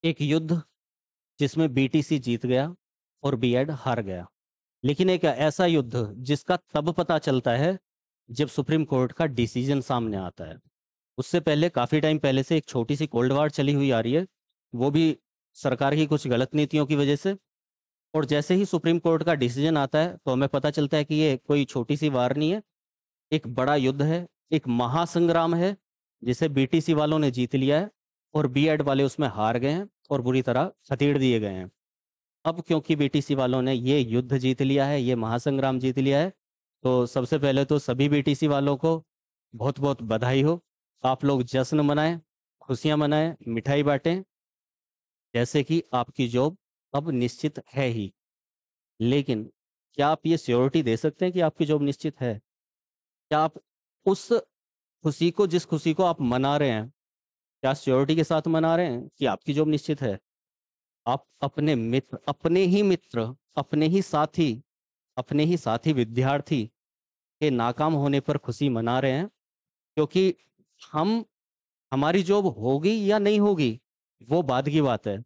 एक युद्ध जिसमें बीटीसी जीत गया और बीएड हार गया। लेकिन एक ऐसा युद्ध जिसका तब पता चलता है जब सुप्रीम कोर्ट का डिसीजन सामने आता है। उससे पहले काफ़ी टाइम पहले से एक छोटी सी कोल्ड वार चली हुई आ रही है, वो भी सरकार की कुछ गलत नीतियों की वजह से। और जैसे ही सुप्रीम कोर्ट का डिसीजन आता है तो हमें पता चलता है कि ये कोई छोटी सी वार नहीं है, एक बड़ा युद्ध है, एक महासंग्राम है जिसे बीटीसी वालों ने जीत लिया है और बीएड वाले उसमें हार गए हैं और बुरी तरह खदेड़ दिए गए हैं। अब क्योंकि बीटीसी वालों ने ये युद्ध जीत लिया है, ये महासंग्राम जीत लिया है, तो सबसे पहले तो सभी बीटीसी वालों को बहुत बहुत बधाई हो। आप लोग जश्न मनाएं, खुशियां मनाएं, मिठाई बांटें, जैसे कि आपकी जॉब अब निश्चित है ही। लेकिन क्या आप ये श्योरिटी दे सकते हैं कि आपकी जॉब निश्चित है? क्या आप उस खुशी को, जिस खुशी को आप मना रहे हैं, क्या श्योरिटी के साथ मना रहे हैं कि आपकी जॉब निश्चित है? आप अपने मित्र, अपने ही मित्र, अपने ही साथी, अपने ही साथी विद्यार्थी के नाकाम होने पर खुशी मना रहे हैं, क्योंकि हम हमारी जॉब होगी या नहीं होगी वो बाद की बात है,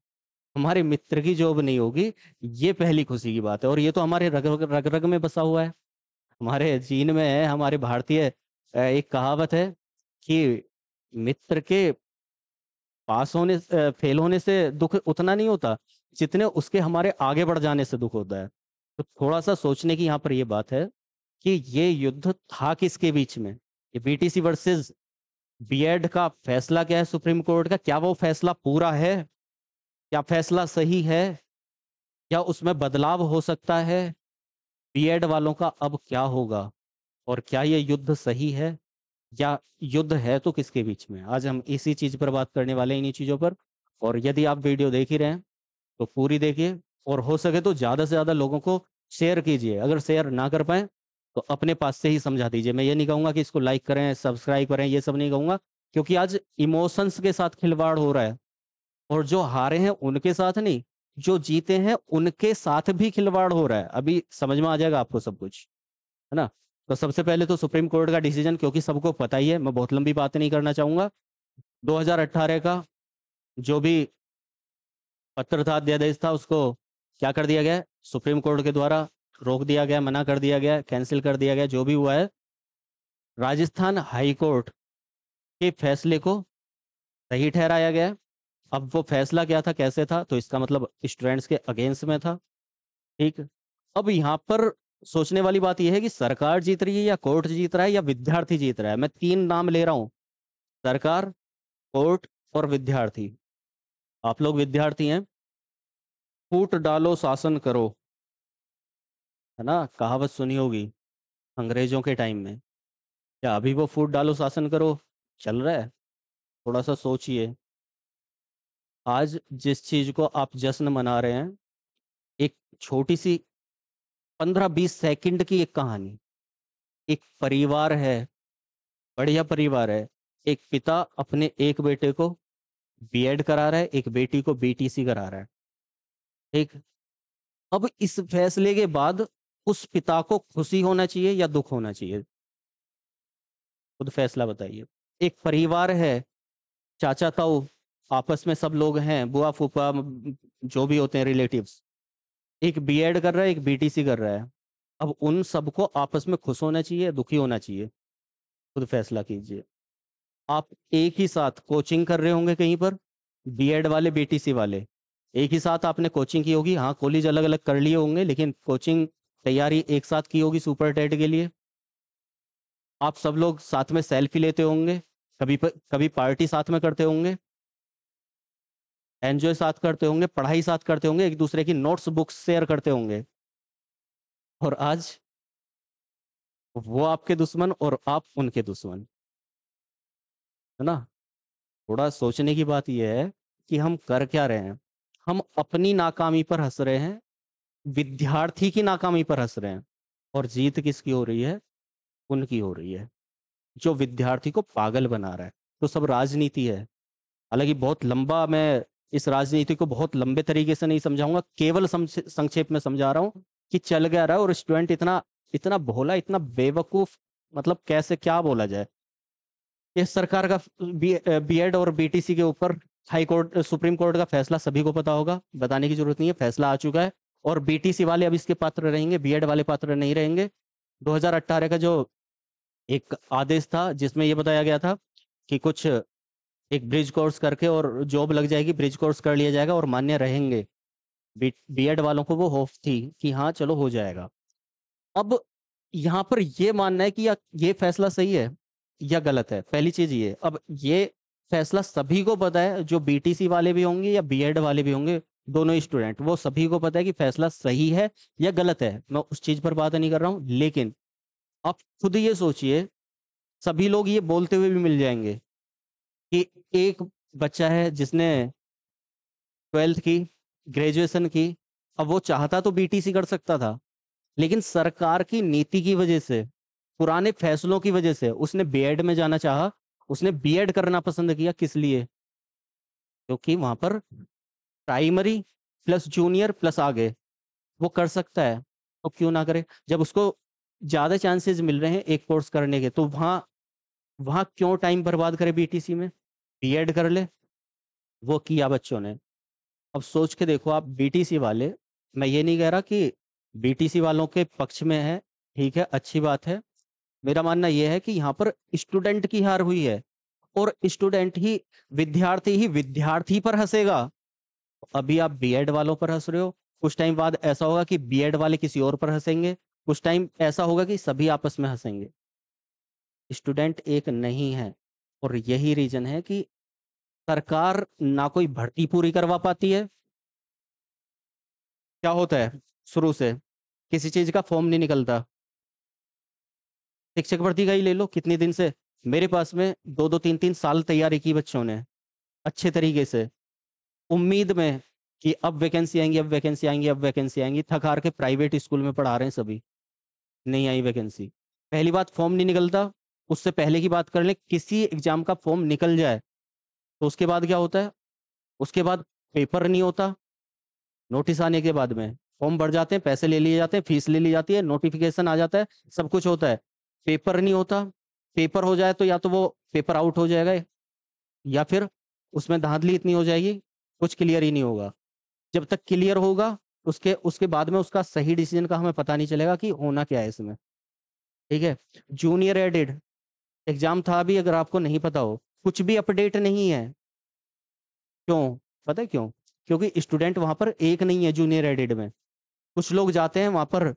हमारे मित्र की जॉब नहीं होगी ये पहली खुशी की बात है। और ये तो हमारे रग रग रग रग में बसा हुआ है, हमारे जीन में है। हमारे भारतीय एक कहावत है कि मित्र के पास होने फेल होने से दुख उतना नहीं होता जितने उसके हमारे आगे बढ़ जाने से दुख होता है। तो थोड़ा सा सोचने की यहाँ पर ये बात है कि ये युद्ध था किसके बीच में? ये बीटीसी वर्सेस बीएड का फैसला क्या है सुप्रीम कोर्ट का? क्या वो फैसला पूरा है? क्या फैसला सही है? क्या उसमें बदलाव हो सकता है? बीएड वालों का अब क्या होगा? और क्या ये युद्ध सही है, या युद्ध है तो किसके बीच में? आज हम इसी चीज पर बात करने वाले हैं, इन्हीं चीजों पर। और यदि आप वीडियो देख ही रहे हैं तो पूरी देखिए, और हो सके तो ज्यादा से ज्यादा लोगों को शेयर कीजिए। अगर शेयर ना कर पाए तो अपने पास से ही समझा दीजिए। मैं ये नहीं कहूंगा कि इसको लाइक करें, सब्सक्राइब करें, ये सब नहीं कहूंगा, क्योंकि आज इमोशंस के साथ खिलवाड़ हो रहा है। और जो हारे हैं उनके साथ नहीं, जो जीते हैं उनके साथ भी खिलवाड़ हो रहा है। अभी समझ में आ जाएगा आपको सब कुछ, है ना? तो सबसे पहले तो सुप्रीम कोर्ट का डिसीजन, क्योंकि सबको पता ही है, मैं बहुत लंबी बातें नहीं करना चाहूंगा। 2018 का जो भी पत्र था, अध्यादेश था, उसको क्या कर दिया गया है? सुप्रीम कोर्ट के द्वारा रोक दिया गया, मना कर दिया गया, कैंसिल कर दिया गया। जो भी हुआ है, राजस्थान हाई कोर्ट के फैसले को सही ठहराया गया है। अब वो फैसला क्या था, कैसे था, तो इसका मतलब स्टूडेंट्स के अगेंस्ट में था। ठीक। अब यहाँ पर सोचने वाली बात यह है कि सरकार जीत रही है या कोर्ट जीत रहा है या विद्यार्थी जीत रहा है। मैं तीन नाम ले रहा हूँ: सरकार, कोर्ट और विद्यार्थी। आप लोग विद्यार्थी हैं, फूट डालो शासन करो, है ना? कहावत सुनी होगी अंग्रेजों के टाइम में। क्या अभी वो फूट डालो शासन करो चल रहा है? थोड़ा सा सोचिए। आज जिस चीज को आप जश्न मना रहे हैं, एक छोटी सी 15-20 सेकंड की एक कहानी। एक परिवार है, बढ़िया परिवार है। एक पिता अपने एक बेटे को बीएड करा रहा है, एक बेटी को बीटीसी करा रहा है। ठीक। अब इस फैसले के बाद उस पिता को खुशी होना चाहिए या दुख होना चाहिए? खुद फैसला बताइए। एक परिवार है, चाचा ताऊ, आपस में सब लोग हैं, बुआ फूफा, जो भी होते हैं रिलेटिव्स। एक बीएड कर रहा है, एक बीटीसी कर रहा है। अब उन सबको आपस में खुश होना चाहिए, दुखी होना चाहिए? खुद फैसला कीजिए। आप एक ही साथ कोचिंग कर रहे होंगे कहीं पर, बीएड वाले, बीटीसी वाले एक ही साथ आपने कोचिंग की होगी। हाँ, कॉलेज अलग अलग कर लिए होंगे, लेकिन कोचिंग तैयारी एक साथ की होगी सुपर टेट के लिए। आप सब लोग साथ में सेल्फी लेते होंगे, कभी पार्टी साथ में करते होंगे, एंजॉय साथ करते होंगे, पढ़ाई साथ करते होंगे, एक दूसरे की नोट्स बुक्स शेयर करते होंगे। और आज वो आपके दुश्मन और आप उनके दुश्मन, है ना? थोड़ा सोचने की बात यह है कि हम कर क्या रहे हैं। हम अपनी नाकामी पर हंस रहे हैं, विद्यार्थी की नाकामी पर हंस रहे हैं। और जीत किसकी हो रही है? उनकी हो रही है जो विद्यार्थी को पागल बना रहा है। तो सब राजनीति है। हालांकि बहुत लंबा, मैं इस राजनीति को बहुत लंबे तरीके से नहीं समझाऊंगा, केवल संक्षेप में समझा रहा हूँ कि चल गया रहा है। और स्टूडेंट इतना इतना भोला, इतना बेवकूफ, मतलब कैसे क्या बोला जाए। इस सरकार का बीएड और बीटीसी के ऊपर हाई कोर्ट सुप्रीम कोर्ट का फैसला सभी को पता होगा, बताने की जरूरत नहीं है, फैसला आ चुका है। और बीटीसी वाले अब इसके पात्र रहेंगे, बीएड वाले पात्र नहीं रहेंगे। 2018 का जो एक आदेश था जिसमें ये बताया गया था कि कुछ एक ब्रिज कोर्स करके और जॉब लग जाएगी, ब्रिज कोर्स कर लिया जाएगा और मान्य रहेंगे। बीएड वालों को वो होप थी कि हाँ चलो हो जाएगा। अब यहाँ पर ये मानना है कि या ये फैसला सही है या गलत है, पहली चीज ये। अब ये फैसला सभी को पता है, जो बीटीसी वाले भी होंगे या बीएड वाले भी होंगे, दोनों स्टूडेंट, वो सभी को पता है कि फैसला सही है या गलत है। मैं उस चीज पर बात नहीं कर रहा हूँ, लेकिन आप खुद ये सोचिए, सभी लोग ये बोलते हुए भी मिल जाएंगे कि एक बच्चा है जिसने 12th की, ग्रेजुएशन की, अब वो चाहता तो बीटीसी कर सकता था, लेकिन सरकार की नीति की वजह से, पुराने फैसलों की वजह से उसने बीएड में जाना चाहा, उसने बीएड करना पसंद किया। किस लिए? क्योंकि वहां पर प्राइमरी प्लस जूनियर प्लस आगे वो कर सकता है, तो क्यों ना करे? जब उसको ज्यादा चांसेस मिल रहे हैं एक कोर्स करने के, तो वहां वहां क्यों टाइम बर्बाद करे बीटीसी में? बीएड कर ले। वो किया बच्चों ने। अब सोच के देखो आप, बीटीसी वाले, मैं ये नहीं कह रहा कि बीटीसी वालों के पक्ष में है, ठीक है, अच्छी बात है। मेरा मानना यह है कि यहाँ पर स्टूडेंट की हार हुई है, और स्टूडेंट ही, विद्यार्थी पर हंसेगा। अभी आप बीएड वालों पर हंस रहे हो, कुछ टाइम बाद ऐसा होगा कि बीएड वाले किसी और पर हंसेंगे, कुछ टाइम ऐसा होगा कि सभी आपस में हंसेंगे। स्टूडेंट एक नहीं है, और यही रीजन है कि सरकार ना कोई भर्ती पूरी करवा पाती है। क्या होता है, शुरू से किसी चीज का फॉर्म नहीं निकलता। शिक्षक भर्ती का ही ले लो, कितने दिन से मेरे पास में 2-3 साल तैयारी की बच्चों ने अच्छे तरीके से, उम्मीद में कि अब वैकेंसी आएंगी, अब वैकेंसी आएंगी, अब वैकेंसी आएंगी। थक हार के प्राइवेट स्कूल में पढ़ा रहे हैं सभी, नहीं आई वैकेंसी। पहली बात फॉर्म नहीं निकलता, उससे पहले की बात कर ले, किसी एग्जाम का फॉर्म निकल जाए तो उसके बाद क्या होता है? उसके बाद पेपर नहीं होता। नोटिस आने के बाद में फॉर्म भर जाते हैं, पैसे ले लिए जाते हैं, फीस ले ली जाती है, नोटिफिकेशन आ जाता है, सब कुछ होता है, पेपर नहीं होता। पेपर हो जाए तो या तो वो पेपर आउट हो जाएगा, या फिर उसमें धांधली इतनी हो जाएगी कुछ क्लियर ही नहीं होगा। जब तक क्लियर होगा, उसके उसके बाद में उसका सही डिसीजन का हमें पता नहीं चलेगा कि होना क्या है इसमें। ठीक है, जूनियर एडेड एग्जाम था भी, अगर आपको नहीं पता हो, कुछ भी अपडेट नहीं है। क्यों? पता है क्यों? क्योंकि स्टूडेंट वहां पर एक नहीं है जूनियर एडेड में। कुछ लोग जाते हैं वहां पर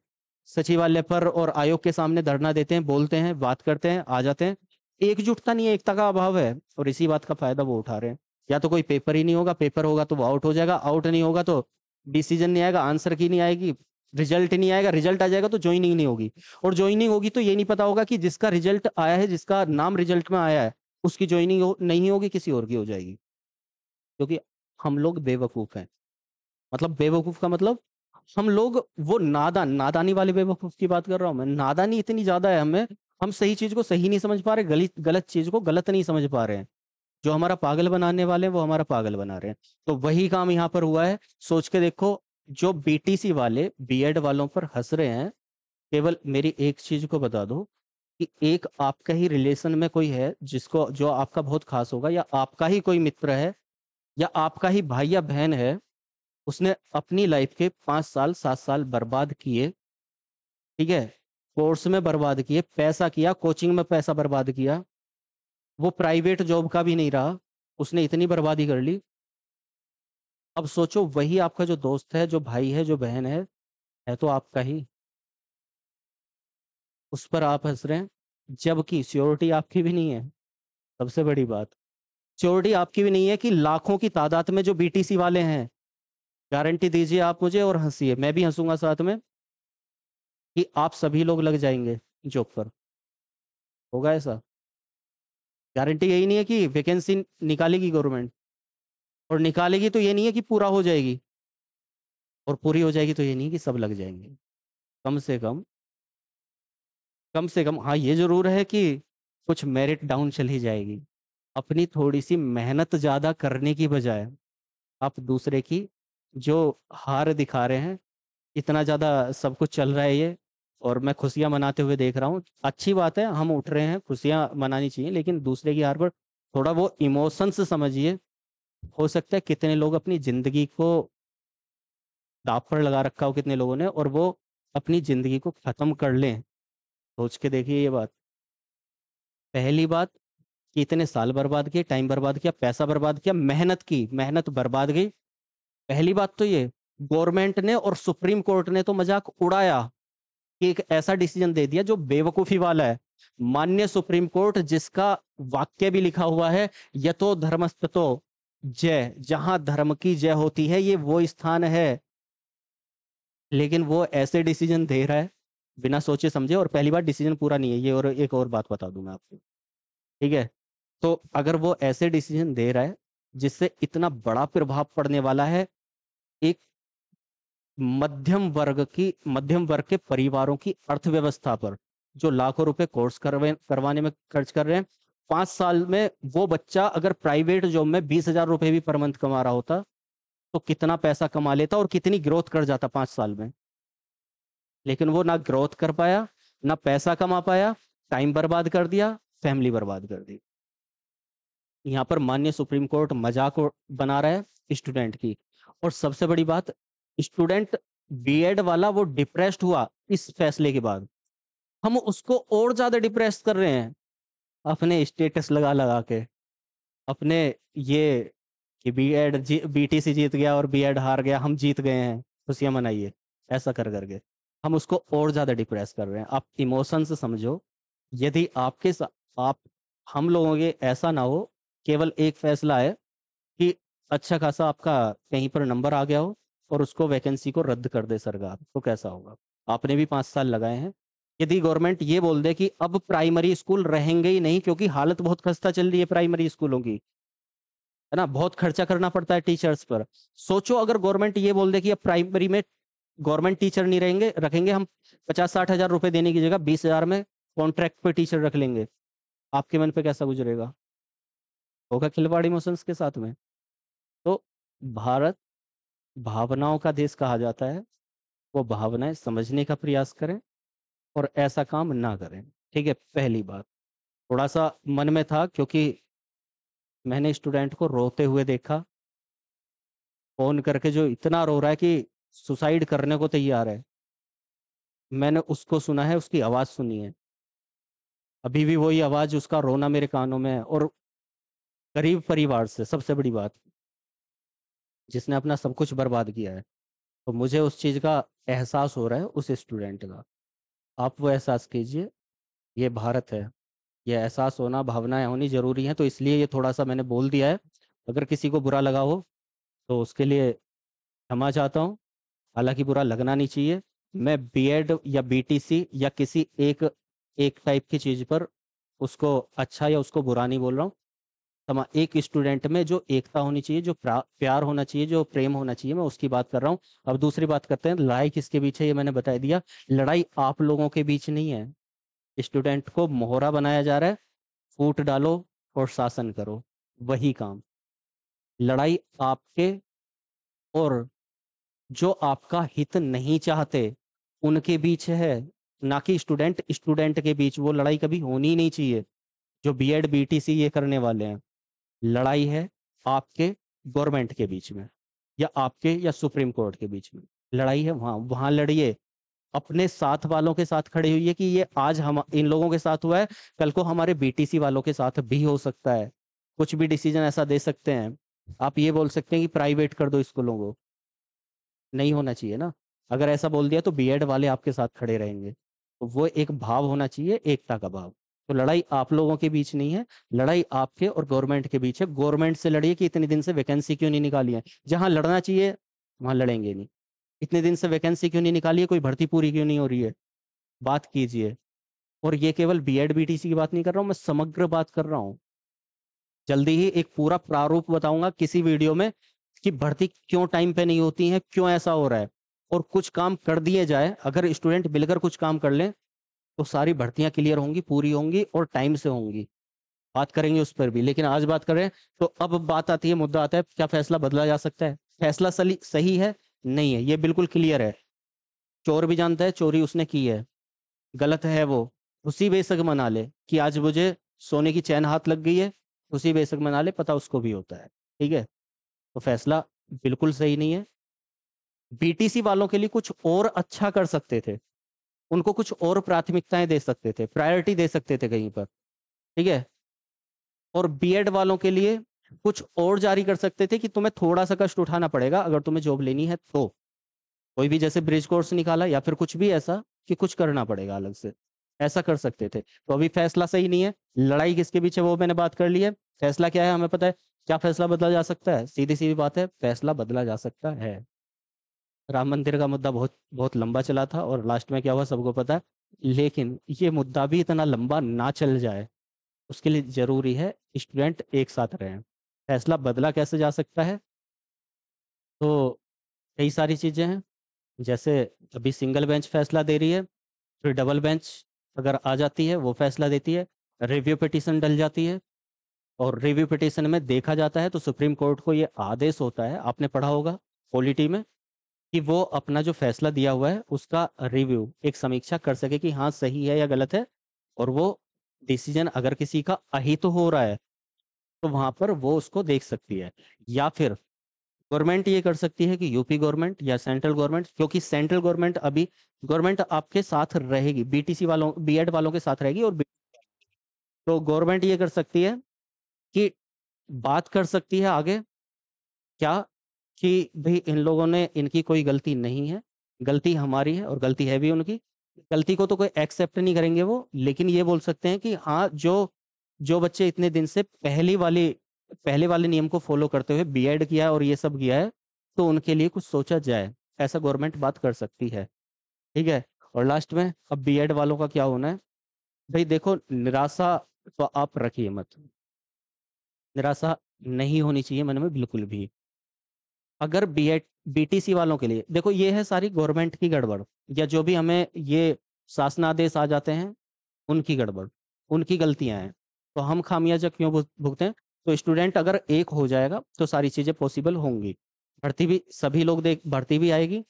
सचिवालय पर और आयोग के सामने धरना देते हैं, बोलते हैं, बात करते हैं, आ जाते हैं। एकजुटता नहीं है, एकता का अभाव है, और इसी बात का फायदा वो उठा रहे हैं। या तो कोई पेपर ही नहीं होगा, पेपर होगा तो वो आउट हो जाएगा, आउट नहीं होगा तो डिसीजन नहीं आएगा, आंसर की नहीं आएगी, रिजल्ट नहीं आएगा, रिजल्ट आ जाएगा तो ज्वाइनिंग नहीं होगी, और ज्वाइनिंग होगी तो ये नहीं पता होगा कि जिसका रिजल्ट आया है, जिसका नाम रिजल्ट में आया है, उसकी ज्वाइनिंग नहीं होगी, किसी और की हो जाएगी। क्योंकि हम लोग बेवकूफ हैं। मतलब बेवकूफ का मतलब, हम लोग वो नादानी वाले बेवकूफ की बात कर रहा हूं मैं। नादानी इतनी ज्यादा है हमें, हम सही चीज को सही नहीं समझ पा रहे, गलत गलत चीज को गलत नहीं समझ पा रहे हैं। जो हमारा पागल बनाने वाले हैं वो हमारा पागल बना रहे हैं। तो वही काम यहाँ पर हुआ है। सोच के देखो, जो बीटीसी वाले बीएड वालों पर हंस रहे हैं, केवल मेरी एक चीज को बता दो कि एक आपका ही रिलेशन में कोई है जिसको, जो आपका बहुत खास होगा, या आपका ही कोई मित्र है, या आपका ही भाई या बहन है, उसने अपनी लाइफ के 5 साल 7 साल बर्बाद किए, ठीक है, कोर्स में बर्बाद किए, पैसा किया, कोचिंग में पैसा बर्बाद किया, वो प्राइवेट जॉब का भी नहीं रहा, उसने इतनी बर्बादी कर ली। अब सोचो, वही आपका जो दोस्त है, जो भाई है, जो बहन है तो आपका ही, उस पर आप हंस रहे हैं, जबकि श्योरिटी आपकी भी नहीं है। सबसे बड़ी बात, श्योरिटी आपकी भी नहीं है कि लाखों की तादाद में जो बीटीसी वाले हैं, गारंटी दीजिए आप मुझे और हंसिए, मैं भी हंसूंगा साथ में, कि आप सभी लोग लग जाएंगे जॉब पर। होगा ऐसा? गारंटी यही नहीं है कि वैकेंसी निकालेगी गवर्नमेंट, और निकालेगी तो ये नहीं है कि पूरा हो जाएगी, और पूरी हो जाएगी तो ये नहीं कि सब लग जाएंगे। कम से कम, हाँ ये जरूर है कि कुछ मेरिट डाउन चली जाएगी। अपनी थोड़ी सी मेहनत ज्यादा करने की बजाय आप दूसरे की जो हार दिखा रहे हैं, इतना ज्यादा सब कुछ चल रहा है ये, और मैं खुशियां मनाते हुए देख रहा हूँ। अच्छी बात है, हम उठ रहे हैं, खुशियां मनानी चाहिए, लेकिन दूसरे की हार पर थोड़ा वो इमोशंस समझिए। हो सकता है कितने लोग अपनी जिंदगी को दांव पर लगा रखा हो कितने लोगों ने, और वो अपनी जिंदगी को खत्म कर लें। सोच के देखिए ये बात। पहली बात कि इतने साल बर्बाद किए, टाइम बर्बाद किया, पैसा बर्बाद किया, मेहनत की, मेहनत बर्बाद गई। पहली बात तो ये, गवर्नमेंट ने और सुप्रीम कोर्ट ने तो मजाक उड़ाया कि एक ऐसा डिसीजन दे दिया जो बेवकूफी वाला है। माननीय सुप्रीम कोर्ट, जिसका वाक्य भी लिखा हुआ है, यतो धर्मस्ततो जय, जहां धर्म की जय होती है ये वो स्थान है, लेकिन वो ऐसे डिसीजन दे रहा है बिना सोचे समझे। और पहली बात, डिसीजन पूरा नहीं है ये, और एक और बात बता दूं मैं आपको, ठीक है। तो अगर वो ऐसे डिसीजन दे रहा है जिससे इतना बड़ा प्रभाव पड़ने वाला है एक मध्यम वर्ग के परिवारों की अर्थव्यवस्था पर, जो लाखों रुपए कोर्स करवाने में खर्च कर रहे हैं, 5 साल में वो बच्चा अगर प्राइवेट जॉब में 20,000 रुपए भी पर मंथ कमा रहा होता तो कितना पैसा कमा लेता और कितनी ग्रोथ कर जाता 5 साल में। लेकिन वो ना ग्रोथ कर पाया, ना पैसा कमा पाया, टाइम बर्बाद कर दिया, फैमिली बर्बाद कर दी। यहाँ पर माननीय सुप्रीम कोर्ट मजाक बना रहा है स्टूडेंट की। और सबसे बड़ी बात, स्टूडेंट बीएड वाला वो डिप्रेस्ड हुआ इस फैसले के बाद, हम उसको और ज्यादा डिप्रेस कर रहे हैं अपने स्टेटस लगा लगा के, अपने ये कि बीएड बीटीसी जीत गया और बीएड हार गया, हम जीत गए हैं, खुशियां मनाइए, ऐसा कर करके हम उसको और ज्यादा डिप्रेस कर रहे हैं। आप इमोशन से समझो। यदि आपके साथ आप हम लोगों के ऐसा ना हो, केवल एक फैसला है कि अच्छा खासा आपका कहीं पर नंबर आ गया हो और उसको वैकेंसी को रद्द कर दे सरकार, तो कैसा होगा। आपने भी 5 साल लगाए हैं। यदि गवर्नमेंट ये बोल दे कि अब प्राइमरी स्कूल रहेंगे ही नहीं, क्योंकि हालत बहुत खस्ता चल रही है प्राइमरी स्कूलों की, है ना, बहुत खर्चा करना पड़ता है टीचर्स पर। सोचो अगर गवर्नमेंट ये बोल दे कि अब प्राइमरी में गवर्नमेंट टीचर नहीं रहेंगे, रखेंगे हम 50-60 हज़ार रुपए देने की जगह 20,000 में कॉन्ट्रैक्ट पे टीचर रख लेंगे, आपके मन पे कैसा गुजरेगा। होगा खिलवाड़ इमोशंस के साथ में। तो भारत भावनाओं का देश कहा जाता है, वो भावनाएं समझने का प्रयास करें और ऐसा काम ना करें, ठीक है। पहली बात, थोड़ा सा मन में था क्योंकि मैंने स्टूडेंट को रोते हुए देखा, फोन करके जो इतना रो रहा है कि सुसाइड करने को तैयार है। मैंने उसको सुना है, उसकी आवाज़ सुनी है, अभी भी वही आवाज़, उसका रोना मेरे कानों में है। और गरीब परिवार से, सबसे बड़ी बात, जिसने अपना सब कुछ बर्बाद किया है, तो मुझे उस चीज़ का एहसास हो रहा है उस स्टूडेंट का। आप वो एहसास कीजिए, ये भारत है, ये एहसास होना, भावनाएं होनी जरूरी हैं। तो इसलिए ये थोड़ा सा मैंने बोल दिया है। अगर किसी को बुरा लगा हो तो उसके लिए क्षमा चाहता हूँ, हालांकि बुरा लगना नहीं चाहिए। मैं बीएड या बीटीसी या किसी एक एक टाइप की चीज़ पर उसको अच्छा या उसको बुरा नहीं बोल रहा हूँ। एक स्टूडेंट में जो एकता होनी चाहिए, जो प्यार होना चाहिए, जो प्रेम होना चाहिए, मैं उसकी बात कर रहा हूँ। अब दूसरी बात करते हैं, लड़ाई किसके बीच है ये मैंने बता दिया। लड़ाई आप लोगों के बीच नहीं है। स्टूडेंट को मोहरा बनाया जा रहा है, फूट डालो और शासन करो, वही काम। लड़ाई आपके और जो आपका हित नहीं चाहते उनके बीच है, ना कि स्टूडेंट स्टूडेंट के बीच। वो लड़ाई कभी होनी ही नहीं चाहिए जो बीएड बीटीसी ये करने वाले हैं। लड़ाई है आपके गवर्नमेंट के बीच में, या आपके या सुप्रीम कोर्ट के बीच में। लड़ाई है वहां, वहां लड़िए। अपने साथ वालों के साथ खड़े हुई है कि ये आज हम इन लोगों के साथ हुआ है, कल को हमारे बीटीसी वालों के साथ भी हो सकता है। कुछ भी डिसीजन ऐसा दे सकते हैं। आप ये बोल सकते हैं कि प्राइवेट कर दो स्कूलों को, नहीं होना चाहिए ना। अगर ऐसा बोल दिया तो बीएड वाले आपके साथ खड़े रहेंगे। तो वो एक भाव होना चाहिए, एकता का भाव। तो लड़ाई आप लोगों के बीच नहीं है, लड़ाई आपके और गवर्नमेंट के बीच है। गवर्नमेंट से लड़िए कि इतने दिन से वैकेंसी क्यों नहीं निकाली है, जहां लड़ना चाहिए वहां लड़ेंगे नहीं। इतने दिन से वैकेंसी क्यों नहीं निकाली है, कोई भर्ती पूरी क्यों नहीं हो रही है, बात कीजिए। और ये केवल बीएड बीटीसी की बात नहीं कर रहा हूँ, मैं समग्र बात कर रहा हूँ। जल्दी ही एक पूरा प्रारूप बताऊंगा किसी वीडियो में कि भर्ती क्यों टाइम पे नहीं होती है, क्यों ऐसा हो रहा है। और कुछ काम कर दिए जाए, अगर स्टूडेंट मिलकर कुछ काम कर लें तो सारी भर्तियां क्लियर होंगी, पूरी होंगी और टाइम से होंगी। बात करेंगे उस पर भी, लेकिन आज बात करें तो अब बात आती है, मुद्दा आता है, क्या फैसला बदला जा सकता है। फैसला सही है, नहीं है, ये बिल्कुल क्लियर है। चोर भी जानता है चोरी उसने की है, गलत है वो, उसी बेशक मना ले कि आज मुझे सोने की चैन हाथ लग गई है, उसी बेशक मना ले, पता उसको भी होता है, ठीक है। तो फैसला बिल्कुल सही नहीं है। बीटीसी वालों के लिए कुछ और अच्छा कर सकते थे, उनको कुछ और प्राथमिकताएं दे सकते थे, प्रायोरिटी दे सकते थे कहीं पर, ठीक है। और बीएड वालों के लिए कुछ और जारी कर सकते थे कि तुम्हें थोड़ा सा कष्ट उठाना पड़ेगा अगर तुम्हें जॉब लेनी है तो, कोई भी जैसे ब्रिज कोर्स निकाला या फिर कुछ भी ऐसा कि कुछ करना पड़ेगा अलग से, ऐसा कर सकते थे। तो अभी फैसला सही नहीं है, लड़ाई किसके पीछे वो मैंने बात कर ली है। फैसला क्या है हमें पता है, क्या फैसला बदला जा सकता है, सीधी सीधी बात है, फैसला बदला जा सकता है। राम मंदिर का मुद्दा बहुत बहुत लंबा चला था और लास्ट में क्या हुआ सबको पता है, लेकिन ये मुद्दा भी इतना लंबा ना चल जाए उसके लिए जरूरी है स्टूडेंट एक साथ रहें। फैसला बदला कैसे जा सकता है, तो कई सारी चीजें हैं। जैसे अभी सिंगल बेंच फैसला दे रही है, फिर डबल बेंच अगर आ जाती है वो फैसला देती है, रिव्यू पिटीशन डल जाती है, और रिव्यू पिटीशन में देखा जाता है तो सुप्रीम कोर्ट को ये आदेश होता है, आपने पढ़ा होगा पॉलिटी में, कि वो अपना जो फैसला दिया हुआ है उसका रिव्यू, एक समीक्षा कर सके कि हाँ सही है या गलत है, और वो डिसीजन अगर किसी का अहित हो रहा है तो वहां पर वो उसको देख सकती है। या फिर गवर्नमेंट ये कर सकती है कि यूपी गवर्नमेंट या सेंट्रल गवर्नमेंट, क्योंकि सेंट्रल गवर्नमेंट अभी गवर्नमेंट आपके साथ रहेगी, बीटीसी वालों बीएड वालों के साथ रहेगी, और तो गवर्नमेंट ये कर सकती है कि बात कर सकती है आगे क्या, कि भाई इन लोगों ने, इनकी कोई गलती नहीं है, गलती हमारी है और गलती है भी उनकी, गलती को तो कोई एक्सेप्ट नहीं करेंगे वो, लेकिन ये बोल सकते हैं कि हाँ जो जो बच्चे इतने दिन से पहले वाले नियम को फॉलो करते हुए बीएड किया है और ये सब किया है, तो उनके लिए कुछ सोचा जाए, ऐसा गवर्नमेंट बात कर सकती है, ठीक है। और लास्ट में अब बीएड वालों का क्या होना है, भाई देखो निराशा तो आप रखिए मत, निराशा नहीं होनी चाहिए मन में बिल्कुल भी। अगर बीएड बीटीसी वालों के लिए देखो, ये है सारी गवर्नमेंट की गड़बड़, या जो भी हमें ये शासनादेश आ जाते हैं उनकी गड़बड़, उनकी गलतियां हैं, तो हम खामियाजा क्यों भुगतें। तो स्टूडेंट अगर एक हो जाएगा तो सारी चीजें पॉसिबल होंगी, भर्ती भी सभी लोग देख, भर्ती भी आएगी,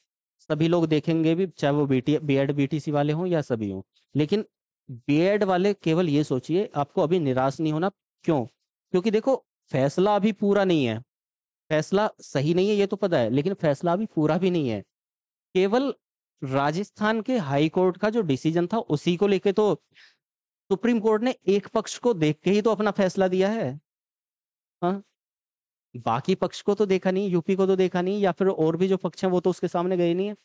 सभी लोग देखेंगे भी, चाहे वो बीएड बीटीसी वाले हों या सभी हों। लेकिन बीएड वाले केवल ये सोचिए, आपको अभी निराश नहीं होना। क्यों, क्योंकि देखो फैसला अभी पूरा नहीं है, फैसला सही नहीं है ये तो पता है, लेकिन फैसला अभी पूरा भी नहीं है। केवल राजस्थान के हाई कोर्ट का जो डिसीजन था उसी को लेके तो सुप्रीम कोर्ट ने एक पक्ष को देख के ही तो अपना फैसला दिया है। हाँ, बाकी पक्ष को तो देखा नहीं, यूपी को तो देखा नहीं, या फिर और भी जो पक्ष हैं वो तो उसके सामने गए नहीं है।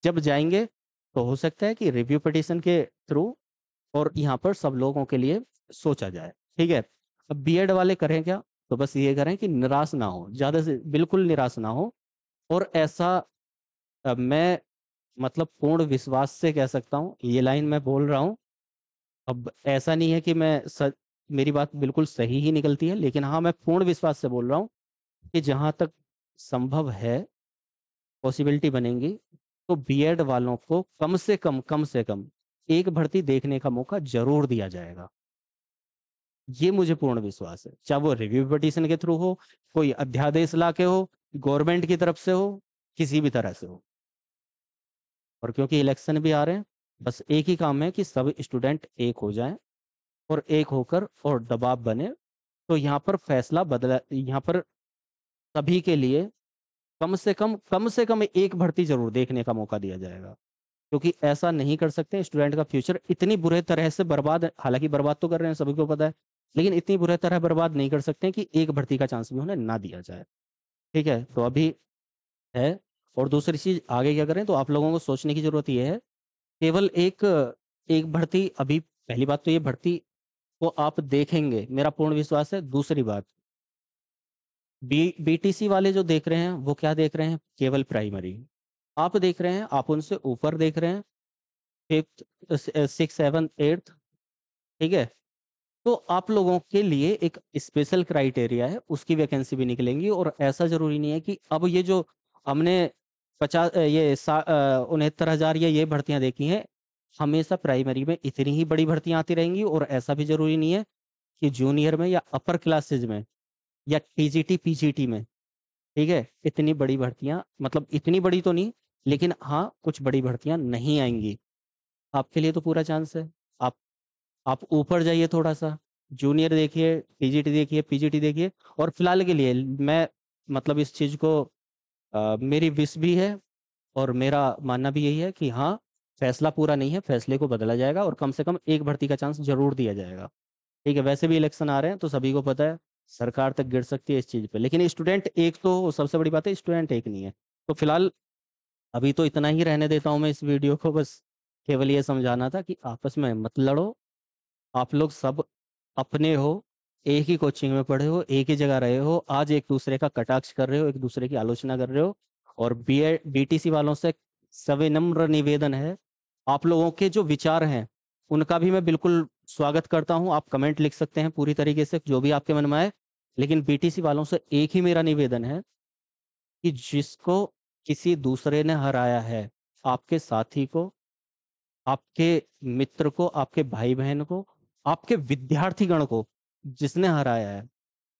जब जाएंगे तो हो सकता है कि रिव्यू पिटीशन के थ्रू और यहाँ पर सब लोगों के लिए सोचा जाए, ठीक है। अब बीएड वाले करें क्या, तो बस ये करें कि निराश ना हो, ज्यादा से बिल्कुल निराश ना हो। और ऐसा मैं मतलब पूर्ण विश्वास से कह सकता हूँ, ये लाइन मैं बोल रहा हूँ, अब ऐसा नहीं है कि मेरी बात बिल्कुल सही ही निकलती है, लेकिन हाँ मैं पूर्ण विश्वास से बोल रहा हूँ कि जहाँ तक संभव है, पॉसिबिलिटी बनेगी, तो बीएड वालों को कम से कम एक भर्ती देखने का मौका जरूर दिया जाएगा। ये मुझे पूर्ण विश्वास है, चाहे वो रिव्यू पिटीशन के थ्रू हो, कोई अध्यादेश ला के हो, गवर्नमेंट की तरफ से हो, किसी भी तरह से हो। और क्योंकि इलेक्शन भी आ रहे हैं, बस एक ही काम है कि सब स्टूडेंट एक हो जाएं, और एक होकर और दबाव बने, तो यहाँ पर फैसला बदला, यहाँ पर सभी के लिए कम से कम एक भर्ती जरूर देखने का मौका दिया जाएगा। क्योंकि ऐसा नहीं कर सकते, स्टूडेंट का फ्यूचर इतनी बुरे तरह से बर्बाद, हालांकि बर्बाद तो कर रहे हैं सभी को पता है, लेकिन इतनी बुरे तरह बर्बाद नहीं कर सकते कि एक भर्ती का चांस भी उन्हें ना दिया जाए, ठीक है। तो अभी है। और दूसरी चीज आगे क्या करें, तो आप लोगों को सोचने की जरूरत यह है, केवल एक एक भर्ती, अभी पहली बात तो ये भर्ती को आप देखेंगे, मेरा पूर्ण विश्वास है। दूसरी बात, बीटीसी वाले जो देख रहे हैं वो क्या देख रहे हैं, केवल प्राइमरी आप देख रहे हैं, आप उनसे ऊपर देख रहे हैं, फिफ्थ सिक्स सेवन एट्थ, ठीक है। तो आप लोगों के लिए एक स्पेशल क्राइटेरिया है, उसकी वैकेंसी भी निकलेंगी, और ऐसा जरूरी नहीं है कि अब ये जो हमने 69,000 या ये भर्तियां देखी हैं, हमेशा प्राइमरी में इतनी ही बड़ी भर्तियां आती रहेंगी, और ऐसा भी जरूरी नहीं है कि जूनियर में या अपर क्लासेज में या टीजीटी पीजीटी में, ठीक है, इतनी बड़ी भर्तियां, मतलब इतनी बड़ी तो नहीं, लेकिन हाँ कुछ बड़ी भर्तियां नहीं आएंगी। आपके लिए तो पूरा चांस है, आप आप ऊपर जाइए थोड़ा सा, जूनियर देखिए, टीजीटी देखिए, पीजीटी देखिए, और फिलहाल के लिए मैं मतलब इस चीज़ को मेरी विश भी है और मेरा मानना भी यही है कि हाँ, फैसला पूरा नहीं है, फैसले को बदला जाएगा और कम से कम एक भर्ती का चांस जरूर दिया जाएगा। ठीक है, वैसे भी इलेक्शन आ रहे हैं तो सभी को पता है सरकार तक गिर सकती है इस चीज़ पे, लेकिन स्टूडेंट एक तो सबसे बड़ी बात है, स्टूडेंट एक नहीं है। तो फिलहाल अभी तो इतना ही रहने देता हूँ मैं इस वीडियो को, बस केवल ये समझाना था कि आपस में मत लड़ो। आप लोग सब अपने हो, एक ही कोचिंग में पढ़े हो, एक ही जगह रहे हो, आज एक दूसरे का कटाक्ष कर रहे हो, एक दूसरे की आलोचना कर रहे हो। और बीटीसी वालों से सविनम्र निवेदन है, आप लोगों के जो विचार हैं उनका भी मैं बिल्कुल स्वागत करता हूं, आप कमेंट लिख सकते हैं पूरी तरीके से जो भी आपके मन में आए। लेकिन बीटीसी वालों से एक ही मेरा निवेदन है कि जिसको किसी दूसरे ने हराया है, आपके साथी को, आपके मित्र को, आपके भाई बहन को, आपके विद्यार्थी गण को जिसने हराया है,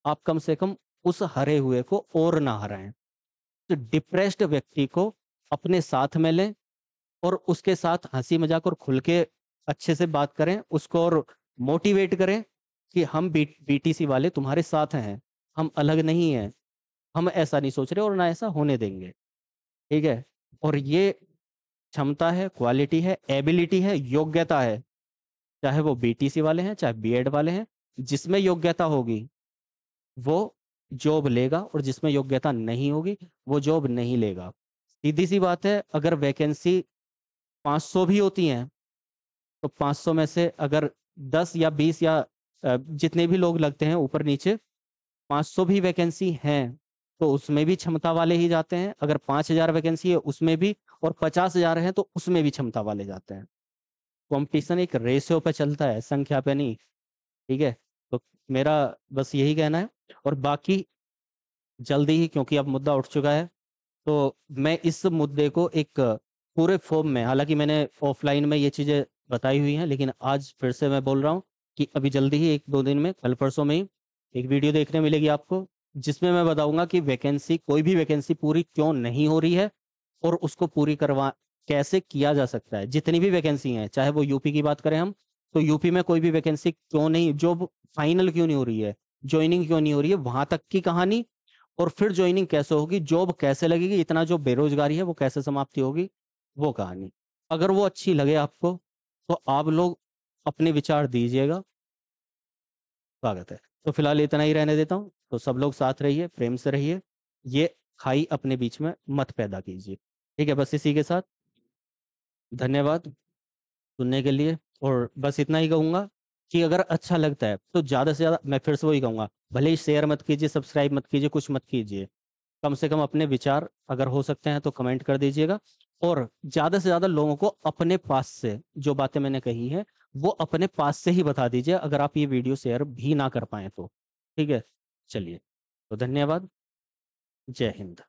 आप कम से कम उस हरे हुए को और ना हराएं। तो डिप्रेस्ड व्यक्ति को अपने साथ में लें और उसके साथ हंसी मजाक और खुल के अच्छे से बात करें उसको, और मोटिवेट करें कि हम बीटीसी वाले तुम्हारे साथ हैं, हम अलग नहीं हैं, हम ऐसा नहीं सोच रहे और ना ऐसा होने देंगे। ठीक है, और ये क्षमता है, क्वालिटी है, एबिलिटी है, योग्यता है, चाहे वो बीटीसी वाले हैं चाहे बीएड वाले हैं, जिसमें योग्यता होगी वो जॉब लेगा और जिसमें योग्यता नहीं होगी वो जॉब नहीं लेगा। सीधी सी बात है, अगर वैकेंसी 500 भी होती हैं तो 500 में से अगर 10 या 20 या जितने भी लोग लगते हैं ऊपर नीचे, 500 भी वैकेंसी हैं तो उसमें भी क्षमता वाले ही जाते हैं। अगर 5,000 वैकेंसी है उसमें भी, और 50,000 है तो उसमें भी क्षमता वाले जाते हैं। कंपटीशन एक रेशियो पे चलता है, संख्या पे नहीं। ठीक है, तो मेरा बस यही कहना है। और बाकी जल्दी ही, क्योंकि अब मुद्दा उठ चुका है, तो मैं इस मुद्दे को एक पूरे फॉर्म में, हालांकि मैंने ऑफलाइन में ये चीज़ें बताई हुई हैं लेकिन आज फिर से मैं बोल रहा हूँ कि अभी जल्दी ही 1-2 दिन में, कल परसों में ही एक वीडियो देखने मिलेगी आपको, जिसमें मैं बताऊंगा कि वैकेंसी, कोई भी वैकेंसी पूरी क्यों नहीं हो रही है और उसको पूरी करवा कैसे किया जा सकता है। जितनी भी वैकेंसी हैं, चाहे वो यूपी की बात करें हम, तो यूपी में कोई भी वैकेंसी क्यों नहीं, जॉब फाइनल क्यों नहीं हो रही है, ज्वाइनिंग क्यों नहीं हो रही है, वहां तक की कहानी। और फिर ज्वाइनिंग कैसे होगी, जॉब कैसे लगेगी, इतना जो बेरोजगारी है वो कैसे समाप्ति होगी, वो कहानी। अगर वो अच्छी लगे आपको तो आप लोग अपने विचार दीजिएगा, स्वागत है। तो फिलहाल इतना ही रहने देता हूँ, तो सब लोग साथ रहिए, प्रेम से रहिए, ये खाई अपने बीच में मत पैदा कीजिए। ठीक है, बस इसी के साथ धन्यवाद सुनने के लिए। और बस इतना ही कहूँगा कि अगर अच्छा लगता है तो ज़्यादा से ज़्यादा, मैं फिर से वही कहूँगा, भले ही शेयर मत कीजिए, सब्सक्राइब मत कीजिए, कुछ मत कीजिए, कम से कम अपने विचार अगर हो सकते हैं तो कमेंट कर दीजिएगा। और ज़्यादा से ज़्यादा लोगों को अपने पास से जो बातें मैंने कही हैं वो अपने पास से ही बता दीजिए, अगर आप ये वीडियो शेयर भी ना कर पाए तो। ठीक है, चलिए, तो धन्यवाद, जय हिंद।